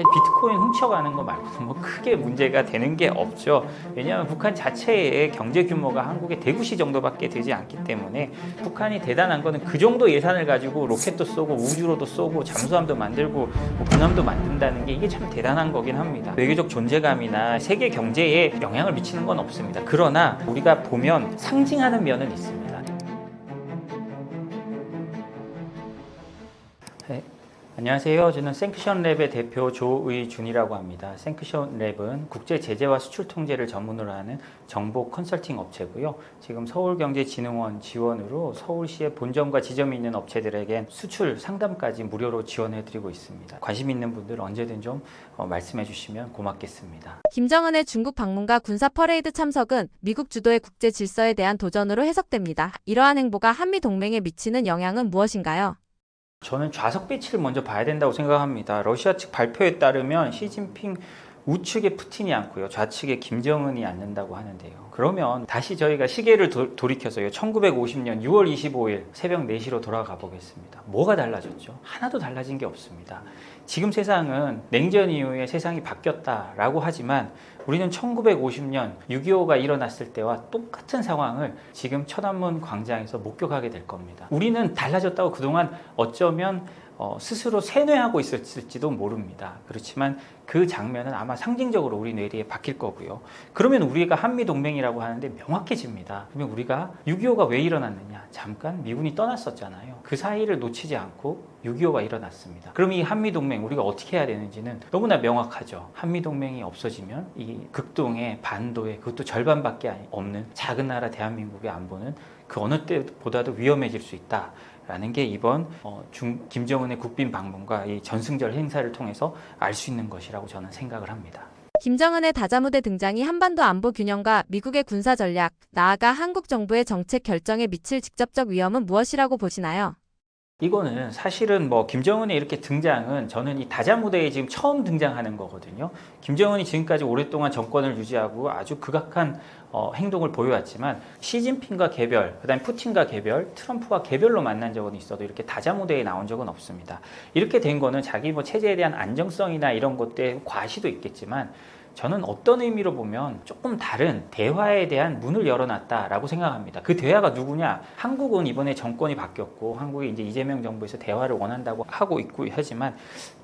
비트코인 훔쳐가는 거 말고는 뭐 크게 문제가 되는 게 없죠. 왜냐하면 북한 자체의 경제 규모가 한국의 대구시 정도밖에 되지 않기 때문에 북한이 대단한 거는 그 정도 예산을 가지고 로켓도 쏘고 우주로도 쏘고 잠수함도 만들고 뭐 군함도 만든다는 게 이게 참 대단한 거긴 합니다. 외교적 존재감이나 세계 경제에 영향을 미치는 건 없습니다. 그러나 우리가 보면 상징하는 면은 있습니다. 네. 안녕하세요. 저는 생크션랩의 대표 조의준이라고 합니다. 생크션랩은 국제 제재와 수출 통제를 전문으로 하는 정보 컨설팅 업체고요. 지금 서울경제진흥원 지원으로 서울시의 본점과 지점이 있는 업체들에겐 수출 상담까지 무료로 지원해드리고 있습니다. 관심 있는 분들 언제든 좀 말씀해 주시면 고맙겠습니다. 김정은의 중국 방문과 군사 퍼레이드 참석은 미국 주도의 국제 질서에 대한 도전으로 해석됩니다. 이러한 행보가 한미 동맹에 미치는 영향은 무엇인가요? 저는 좌석 배치를 먼저 봐야 된다고 생각합니다. 러시아 측 발표에 따르면 시진핑 우측에 푸틴이 앉고요. 좌측에 김정은이 앉는다고 하는데요. 그러면 다시 저희가 시계를 돌이켜서요. 1950년 6월 25일 새벽 4시로 돌아가 보겠습니다. 뭐가 달라졌죠? 하나도 달라진 게 없습니다. 지금 세상은 냉전 이후에 세상이 바뀌었다라고 하지만 우리는 1950년 6.25가 일어났을 때와 똑같은 상황을 지금 천안문 광장에서 목격하게 될 겁니다. 우리는 달라졌다고 그동안 어쩌면 스스로 세뇌하고 있었을지도 모릅니다. 그렇지만 그 장면은 아마 상징적으로 우리 뇌리에 박힐 거고요. 그러면 우리가 한미동맹이라고 하는데 명확해집니다. 그러면 우리가 6.25가 왜 일어났느냐? 잠깐 미군이 떠났었잖아요. 그 사이를 놓치지 않고 6.25가 일어났습니다. 그럼 이 한미동맹 우리가 어떻게 해야 되는지는 너무나 명확하죠. 한미동맹이 없어지면 이 극동의 반도의 그것도 절반밖에 없는 작은 나라 대한민국의 안보는 그 어느 때보다도 위험해질 수 있다. 라는 게 이번 김정은의 국빈 방문과 이 전승절 행사를 통해서 알 수 있는 것이라고 저는 생각을 합니다. 김정은의 다자무대 등장이 한반도 안보 균형과 미국의 군사 전략, 나아가 한국 정부의 정책 결정에 미칠 직접적 위험은 무엇이라고 보시나요? 이거는 사실은 김정은의 이렇게 등장은 저는 이 다자무대에 지금 처음 등장하는 거거든요. 김정은이 지금까지 오랫동안 정권을 유지하고 아주 극악한 행동을 보여왔지만 시진핑과 개별, 그다음에 푸틴과 개별, 트럼프와 개별로 만난 적은 있어도 이렇게 다자무대에 나온 적은 없습니다. 이렇게 된 거는 자기 체제에 대한 안정성이나 이런 것들의 과시도 있겠지만 저는 어떤 의미로 보면 조금 다른 대화에 대한 문을 열어놨다라고 생각합니다. 그 대화가 누구냐? 한국은 이번에 정권이 바뀌었고 한국이 이제 이재명 정부에서 대화를 원한다고 하고 있고 하지만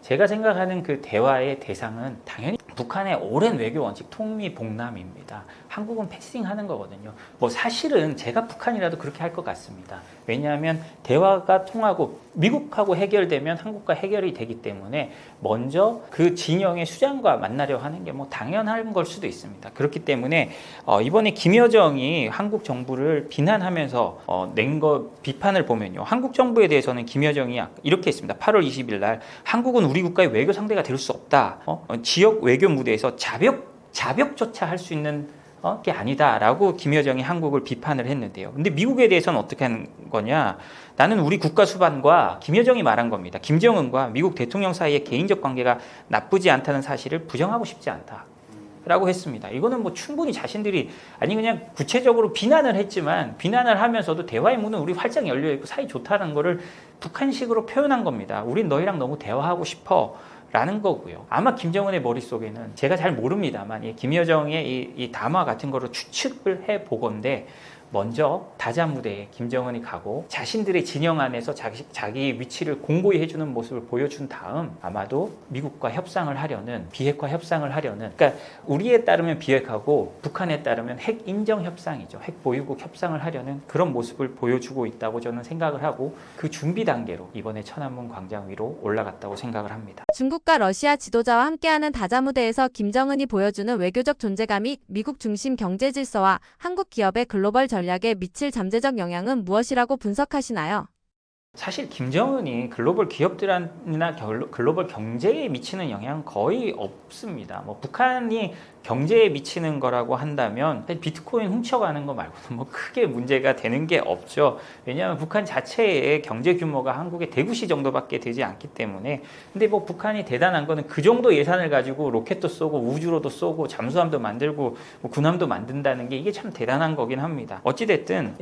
제가 생각하는 그 대화의 대상은 당연히 북한의 오랜 외교 원칙 통미봉남입니다. 한국은 패싱하는 거거든요. 사실은 제가 북한이라도 그렇게 할 것 같습니다. 왜냐하면 대화가 통하고 미국하고 해결되면 한국과 해결이 되기 때문에 먼저 그 진영의 수장과 만나려 하는 게 당연한 걸 수도 있습니다. 그렇기 때문에 이번에 김여정이 한국 정부를 비난하면서 낸 비판을 보면요. 한국 정부에 대해서는 김여정이 이렇게 했습니다. 8월 20일 날 한국은 우리 국가의 외교 상대가 될 수 없다. 지역 외교 무대에서 자벽조차 할 수 있는 게 아니다라고 김여정이 한국을 비판을 했는데요. 근데 미국에 대해서는 어떻게 하는 거냐? 나는 우리 국가 수반과 김여정이 말한 겁니다. 김정은과 미국 대통령 사이의 개인적 관계가 나쁘지 않다는 사실을 부정하고 싶지 않다. 라고 했습니다. 이거는 충분히 자신들이 그냥 구체적으로 비난을 했지만 비난을 하면서도 대화의 문은 우리 활짝 열려있고 사이 좋다는 거를 북한식으로 표현한 겁니다. 우린 너희랑 너무 대화하고 싶어. 라는 거고요. 아마 김정은의 머릿속에는 제가 잘 모릅니다만 김여정의 이 담화 같은 거로 추측을 해보건대 먼저 다자무대에 김정은이 가고 자신들의 진영 안에서 자기 위치를 공고히 해주는 모습을 보여준 다음 아마도 미국과 협상을 하려는 비핵화 협상을 하려는 그러니까 우리에 따르면 비핵화고 북한에 따르면 핵 인정 협상이죠. 핵 보유국 협상을 하려는 그런 모습을 보여주고 있다고 저는 생각을 하고 그 준비 단계로 이번에 천안문 광장 위로 올라갔다고 생각을 합니다. 중국과 러시아 지도자와 함께하는 다자무대에서 김정은이 보여주는 외교적 존재감이 미국 중심 경제 질서와 한국 기업의 글로벌 전략에 미칠 잠재적 영향은 무엇이라고 분석하시나요? 사실 김정은이 글로벌 기업들이나 글로벌 경제에 미치는 영향은 거의 없습니다. 북한이 경제에 미치는 거라고 한다면 비트코인 훔쳐가는 거 말고는 크게 문제가 되는 게 없죠. 왜냐하면 북한 자체의 경제 규모가 한국의 대구시 정도밖에 되지 않기 때문에 근데 북한이 대단한 거는 그 정도 예산을 가지고 로켓도 쏘고 우주로도 쏘고 잠수함도 만들고 군함도 만든다는 게 이게 참 대단한 거긴 합니다. 어찌됐든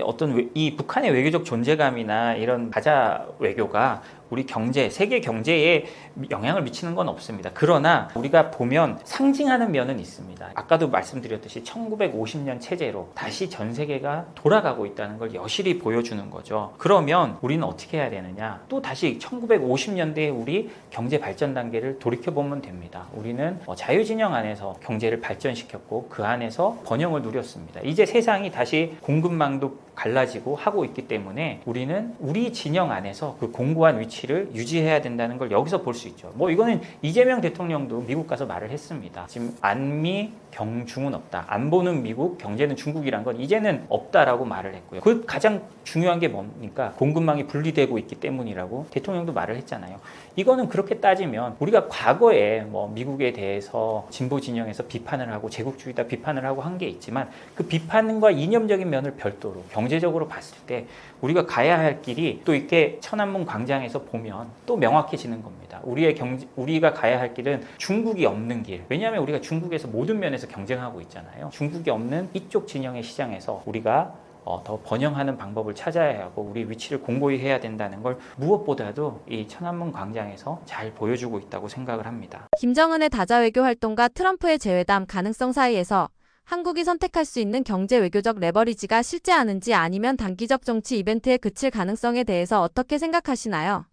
이 북한의 외교적 존재감이나 이런 가자 외교가 우리 경제, 세계 경제에 영향을 미치는 건 없습니다. 그러나 우리가 보면 상징하는 면은 있습니다. 아까도 말씀드렸듯이 1950년 체제로 다시 전 세계가 돌아가고 있다는 걸 여실히 보여주는 거죠. 그러면 우리는 어떻게 해야 되느냐? 또 다시 1950년대에 우리 경제 발전 단계를 돌이켜보면 됩니다. 우리는 자유진영 안에서 경제를 발전시켰고 그 안에서 번영을 누렸습니다. 이제 세상이 다시 공급망도 갈라지고 하고 있기 때문에 우리는 우리 진영 안에서 그 공고한 위치를 유지해야 된다는 걸 여기서 볼 수 있죠. 뭐 이거는 이재명 대통령도 미국 가서 말을 했습니다. 지금 안미 경중은 없다. 안보는 미국, 경제는 중국이란 건 이제는 없다라고 말을 했고요. 그 가장 중요한 게 뭡니까? 공급망이 분리되고 있기 때문이라고 대통령도 말을 했잖아요. 이거는 그렇게 따지면 우리가 과거에 뭐 미국에 대해서 진보 진영에서 비판을 하고 제국주의다 비판을 하고 한 게 있지만 그 비판과 이념적인 면을 별도로 경제적으로 봤을 때 우리가 가야 할 길이 또 이렇게 천안문 광장에서 보면 또 명확해지는 겁니다. 우리가 가야 할 길은 중국이 없는 길. 왜냐하면 우리가 중국에서 모든 면에서 경쟁하고 있잖아요. 중국이 없는 이쪽 진영의 시장에서 우리가 더 번영하는 방법을 찾아야 하고 우리 위치를 공고히 해야 된다는 걸 무엇보다도 이 천안문 광장에서 잘 보여주고 있다고 생각을 합니다. 김정은의 다자 외교 활동과 트럼프의 재회담 가능성 사이에서 한국이 선택할 수 있는 경제 외교적 레버리지가 실제하는지 아니면 단기적 정치 이벤트에 그칠 가능성에 대해서 어떻게 생각하시나요?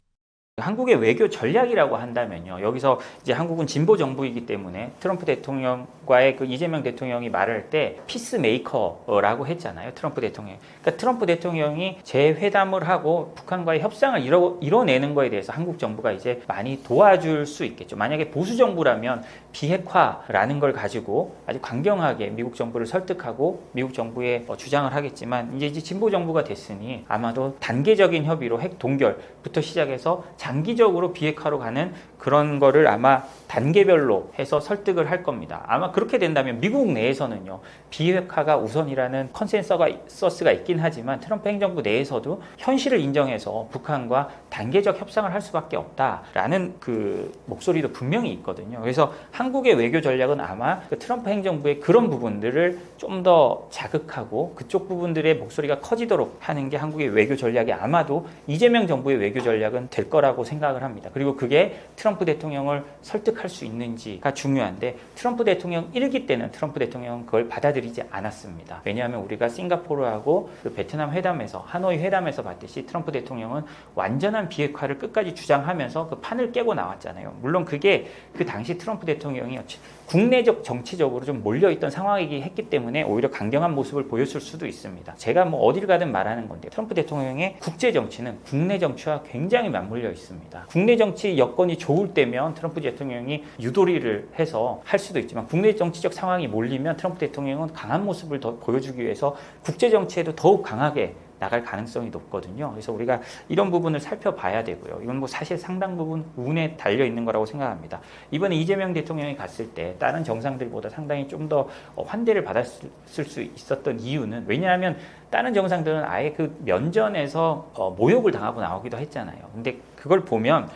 한국의 외교 전략이라고 한다면요. 여기서 이제 한국은 진보 정부이기 때문에 트럼프 대통령과의 그 이재명 대통령이 말할 때 피스메이커라고 했잖아요. 트럼프 대통령. 그러니까 트럼프 대통령이 재회담을 하고 북한과의 협상을 이뤄내는 거에 대해서 한국 정부가 이제 많이 도와줄 수 있겠죠. 만약에 보수 정부라면 비핵화라는 걸 가지고 아주 강경하게 미국 정부를 설득하고 미국 정부에 주장을 하겠지만 이제 진보 정부가 됐으니 아마도 단계적인 협의로 핵 동결부터 시작해서 장기적으로 비핵화로 가는 그런 거를 아마 단계별로 해서 설득을 할 겁니다. 아마 그렇게 된다면 미국 내에서는요, 비핵화가 우선이라는 컨센서스가 있긴 하지만 트럼프 행정부 내에서도 현실을 인정해서 북한과 단계적 협상을 할 수밖에 없다라는 그 목소리도 분명히 있거든요. 그래서 한국의 외교 전략은 아마 그 트럼프 행정부의 그런 부분들을 좀 더 자극하고 그쪽 부분들의 목소리가 커지도록 하는 게 한국의 외교 전략이 아마도 이재명 정부의 외교 전략은 될 거라고 생각을 합니다. 그리고 그게 트럼프 대통령을 설득할 수 있는지가 중요한데 트럼프 대통령 1기 때는 트럼프 대통령은 그걸 받아들이지 않았습니다. 왜냐하면 우리가 싱가포르하고 그 베트남 회담에서 하노이 회담에서 봤듯이 트럼프 대통령은 완전한 비핵화를 끝까지 주장하면서 그 판을 깨고 나왔잖아요. 물론 그게 그 당시 트럼프 대통령이 국내적 정치적으로 좀 몰려있던 상황이기 했기 때문에 오히려 강경한 모습을 보였을 수도 있습니다. 제가 뭐 어딜 가든 말하는 건데 트럼프 대통령의 국제 정치는 국내 정치와 굉장히 맞물려 있습니다. 국내 정치 여건이 좋을 때면 트럼프 대통령이 유도리를 해서 할 수도 있지만 국내 정치적 상황이 몰리면 트럼프 대통령은 강한 모습을 더 보여주기 위해서 국제 정치에도 더욱 강하게 나갈 가능성이 높거든요. 그래서 우리가 이런 부분을 살펴봐야 되고요. 이건 뭐 사실 상당 부분 운에 달려 있는 거라고 생각합니다. 이번에 이재명 대통령이 갔을 때 다른 정상들보다 상당히 좀 더 환대를 받았을 수 있었던 이유는 왜냐하면 다른 정상들은 아예 그 면전에서 모욕을 당하고 나오기도 했잖아요. 근데 그걸 보면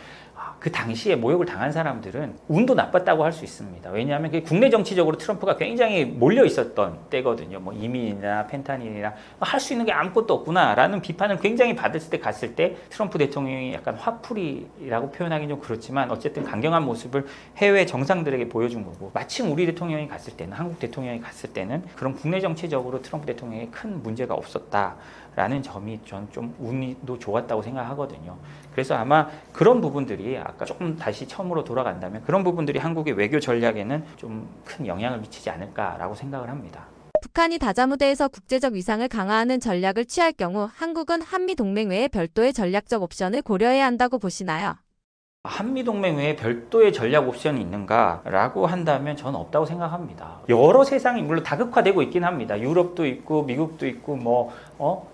그 당시에 모욕을 당한 사람들은 운도 나빴다고 할 수 있습니다. 왜냐하면 국내 정치적으로 트럼프가 굉장히 몰려 있었던 때거든요. 뭐 이민이나 펜타닐이나 할 수 있는 게 아무것도 없구나라는 비판을 굉장히 받았을 때 갔을 때 트럼프 대통령이 약간 화풀이라고 표현하기는 좀 그렇지만 어쨌든 강경한 모습을 해외 정상들에게 보여준 거고 마침 우리 대통령이 갔을 때는 한국 대통령이 갔을 때는 그런 국내 정치적으로 트럼프 대통령에 큰 문제가 없었다라는 점이 전 좀 운이도 좋았다고 생각하거든요. 그래서 아마 그런 부분들이 아까 조금 다시 처음으로 돌아간다면 그런 부분들이 한국의 외교 전략에는 좀 큰 영향을 미치지 않을까라고 생각을 합니다. 북한이 다자무대에서 국제적 위상을 강화하는 전략을 취할 경우 한국은 한미동맹 외에 별도의 전략적 옵션을 고려해야 한다고 보시나요? 한미동맹 외에 별도의 전략 옵션이 있는가라고 한다면 저는 없다고 생각합니다. 여러 세상이 물론 다극화되고 있긴 합니다. 유럽도 있고 미국도 있고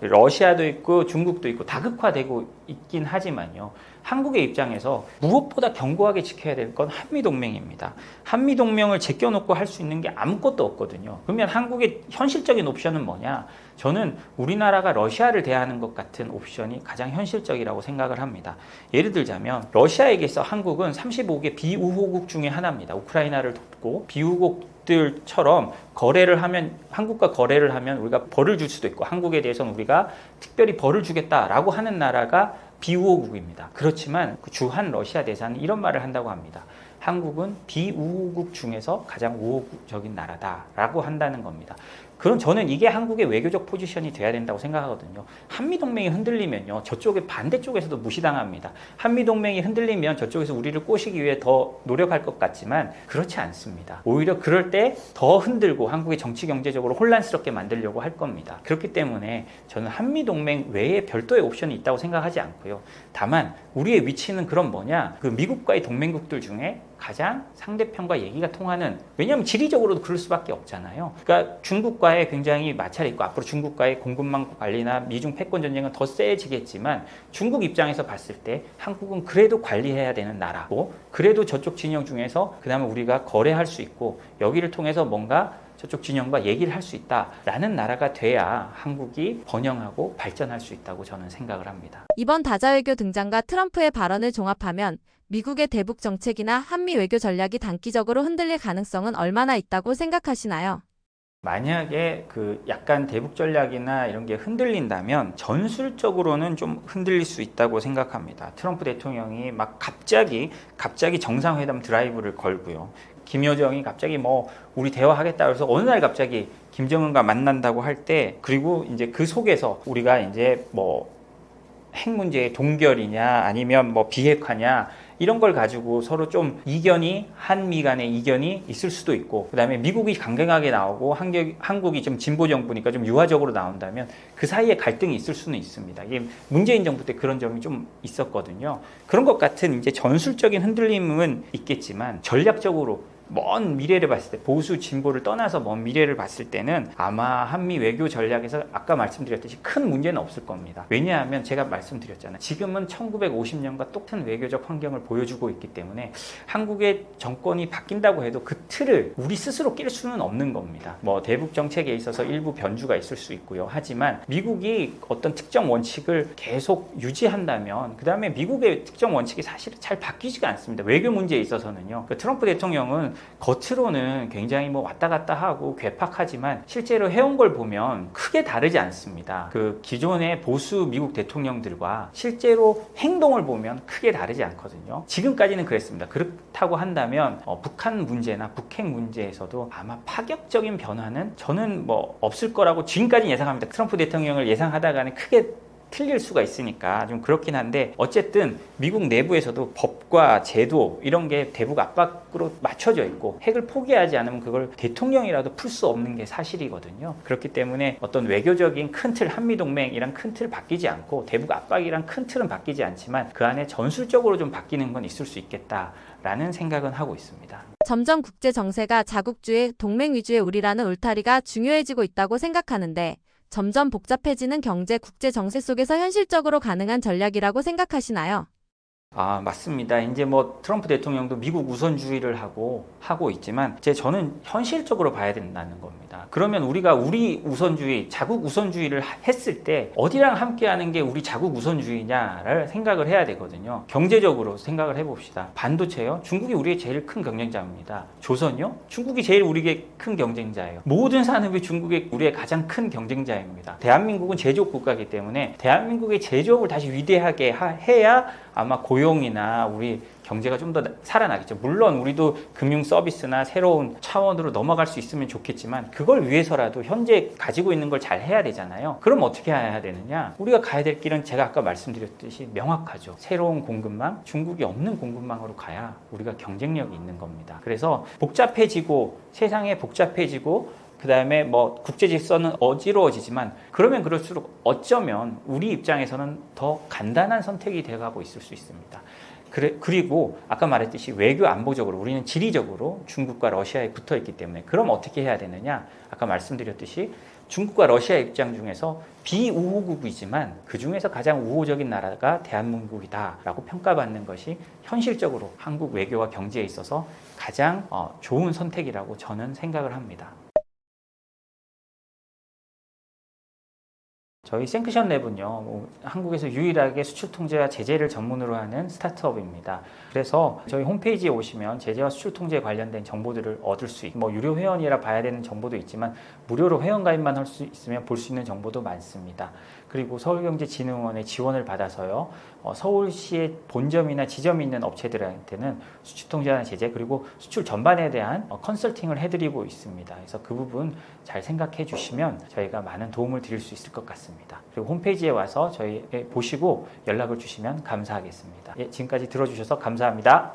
러시아도 있고 중국도 있고 다극화되고 있긴 하지만요. 한국의 입장에서 무엇보다 견고하게 지켜야 될 건 한미동맹입니다. 한미동맹을 제껴놓고 할 수 있는 게 아무것도 없거든요. 그러면 한국의 현실적인 옵션은 뭐냐? 저는 우리나라가 러시아를 대하는 것 같은 옵션이 가장 현실적이라고 생각을 합니다. 예를 들자면 러시아에게서 한국은 35개 비우호국 중에 하나입니다. 우크라이나를 돕고 비우국들처럼 거래를 하면 한국과 거래를 하면 우리가 벌을 줄 수도 있고 한국에 대해서는 우리가 특별히 벌을 주겠다라고 하는 나라가 비우호국입니다. 그렇지만 그 주한 러시아 대사는 이런 말을 한다고 합니다. 한국은 비우호국 중에서 가장 우호적인 나라다라고 한다는 겁니다. 그럼 저는 이게 한국의 외교적 포지션이 돼야 된다고 생각하거든요. 한미동맹이 흔들리면요, 저쪽에 반대쪽에서도 무시당합니다. 한미동맹이 흔들리면 저쪽에서 우리를 꼬시기 위해 더 노력할 것 같지만 그렇지 않습니다. 오히려 그럴 때 더 흔들고 한국의 정치 경제적으로 혼란스럽게 만들려고 할 겁니다. 그렇기 때문에 저는 한미동맹 외에 별도의 옵션이 있다고 생각하지 않고요. 다만 우리의 위치는 그럼 뭐냐, 그 미국과의 동맹국들 중에 가장 상대편과 얘기가 통하는, 왜냐하면 지리적으로도 그럴 수밖에 없잖아요. 그러니까 중국과의 굉장히 마찰이 있고 앞으로 중국과의 공급망 관리나 미중 패권 전쟁은 더 세지겠지만 중국 입장에서 봤을 때 한국은 그래도 관리해야 되는 나라고, 그래도 저쪽 진영 중에서 그다음에 우리가 거래할 수 있고 여기를 통해서 뭔가 저쪽 진영과 얘기를 할 수 있다라는 나라가 돼야 한국이 번영하고 발전할 수 있다고 저는 생각을 합니다. 이번 다자외교 등장과 트럼프의 발언을 종합하면 미국의 대북 정책이나 한미 외교 전략이 단기적으로 흔들릴 가능성은 얼마나 있다고 생각하시나요? 만약에 그 약간 대북 전략이나 이런 게 흔들린다면 전술적으로는 좀 흔들릴 수 있다고 생각합니다. 트럼프 대통령이 막 갑자기 정상회담 드라이브를 걸고요. 김여정이 갑자기 뭐 우리 대화하겠다 그래서 어느 날 갑자기 김정은과 만난다고 할 때, 그리고 이제 그 속에서 우리가 이제 뭐 핵 문제의 동결이냐 아니면 뭐 비핵화냐 이런 걸 가지고 서로 좀 한미 간의 이견이 있을 수도 있고, 그 다음에 미국이 강경하게 나오고 한국이 좀 진보 정부니까 좀 유화적으로 나온다면 그 사이에 갈등이 있을 수는 있습니다. 이게 문재인 정부 때 그런 점이 좀 있었거든요. 그런 것 같은 이제 전술적인 흔들림은 있겠지만 전략적으로 먼 미래를 봤을 때, 보수 진보를 떠나서 먼 미래를 봤을 때는 아마 한미 외교 전략에서 아까 말씀드렸듯이 큰 문제는 없을 겁니다. 왜냐하면 제가 말씀드렸잖아요. 지금은 1950년과 똑같은 외교적 환경을 보여주고 있기 때문에 한국의 정권이 바뀐다고 해도 그 틀을 우리 스스로 낄 수는 없는 겁니다. 뭐 대북 정책에 있어서 일부 변주가 있을 수 있고요. 하지만 미국이 어떤 특정 원칙을 계속 유지한다면 그 다음에 미국의 특정 원칙이 사실 잘 바뀌지가 않습니다. 외교 문제에 있어서는요. 그 트럼프 대통령은 겉으로는 굉장히 뭐 왔다 갔다 하고 괴팍하지만 실제로 해온 걸 보면 크게 다르지 않습니다. 그 기존의 보수 미국 대통령들과 실제로 행동을 보면 크게 다르지 않거든요. 지금까지는 그랬습니다. 그렇다고 한다면 북한 문제나 북핵 문제에서도 아마 파격적인 변화는 저는 뭐 없을 거라고 지금까지 예상합니다. 트럼프 대통령을 예상하다가는 크게 틀릴 수가 있으니까 좀 그렇긴 한데, 어쨌든 미국 내부에서도 법과 제도 이런 게 대북 압박으로 맞춰져 있고 핵을 포기하지 않으면 그걸 대통령이라도 풀 수 없는 게 사실이거든요. 그렇기 때문에 어떤 외교적인 큰 틀, 한미동맹이란 큰 틀 바뀌지 않고 대북 압박이란 큰 틀은 바뀌지 않지만 그 안에 전술적으로 좀 바뀌는 건 있을 수 있겠다라는 생각은 하고 있습니다. 점점 국제 정세가 자국주의, 동맹 위주의 우리라는 울타리가 중요해지고 있다고 생각하는데 점점 복잡해지는 경제 국제 정세 속에서 현실적으로 가능한 전략이라고 생각하시나요? 맞습니다. 이제 뭐 트럼프 대통령도 미국 우선주의를 하고 있지만 저는 현실적으로 봐야 된다는 겁니다. 그러면 우리가 우리 우선주의, 자국 우선주의를 했을 때 어디랑 함께하는 게 우리 자국 우선주의냐를 생각을 해야 되거든요. 경제적으로 생각을 해봅시다. 반도체요? 중국이 우리의 제일 큰 경쟁자입니다. 조선요? 중국이 제일 우리의 큰 경쟁자예요. 모든 산업이 우리의 가장 큰 경쟁자입니다. 대한민국은 제조업 국가이기 때문에 대한민국의 제조업을 다시 위대하게 해야 아마 고용이나 우리 경제가 좀 더 살아나겠죠. 물론 우리도 금융 서비스나 새로운 차원으로 넘어갈 수 있으면 좋겠지만 그걸 위해서라도 현재 가지고 있는 걸 잘 해야 되잖아요. 그럼 어떻게 해야 되느냐? 우리가 가야 될 길은 제가 아까 말씀드렸듯이 명확하죠. 새로운 공급망, 중국이 없는 공급망으로 가야 우리가 경쟁력이 있는 겁니다. 그래서 세상에 복잡해지고 그 다음에 뭐 국제 질서는 어지러워지지만 그러면 그럴수록 어쩌면 우리 입장에서는 더 간단한 선택이 되어가고 있을 수 있습니다. 그리고 아까 말했듯이 외교 안보적으로 우리는 지리적으로 중국과 러시아에 붙어 있기 때문에 그럼 어떻게 해야 되느냐? 아까 말씀드렸듯이 중국과 러시아 입장 중에서 비우호국이지만 그 중에서 가장 우호적인 나라가 대한민국이다라고 평가받는 것이 현실적으로 한국 외교와 경제에 있어서 가장 좋은 선택이라고 저는 생각을 합니다. 저희 생크션 랩은요, 한국에서 유일하게 수출 통제와 제재를 전문으로 하는 스타트업입니다. 그래서 저희 홈페이지에 오시면 제재와 수출 통제에 관련된 정보들을 얻을 수 있고, 뭐 유료 회원이라 봐야 되는 정보도 있지만 무료로 회원 가입만 할 수 있으면 볼 수 있는 정보도 많습니다. 그리고 서울경제진흥원의 지원을 받아서요, 서울시의 본점이나 지점이 있는 업체들한테는 수출 통제나 제재 그리고 수출 전반에 대한 컨설팅을 해드리고 있습니다. 그래서 그 부분 잘 생각해 주시면 저희가 많은 도움을 드릴 수 있을 것 같습니다. 그리고 홈페이지에 와서 저희 보시고 연락을 주시면 감사하겠습니다. 예, 지금까지 들어주셔서 감사합니다.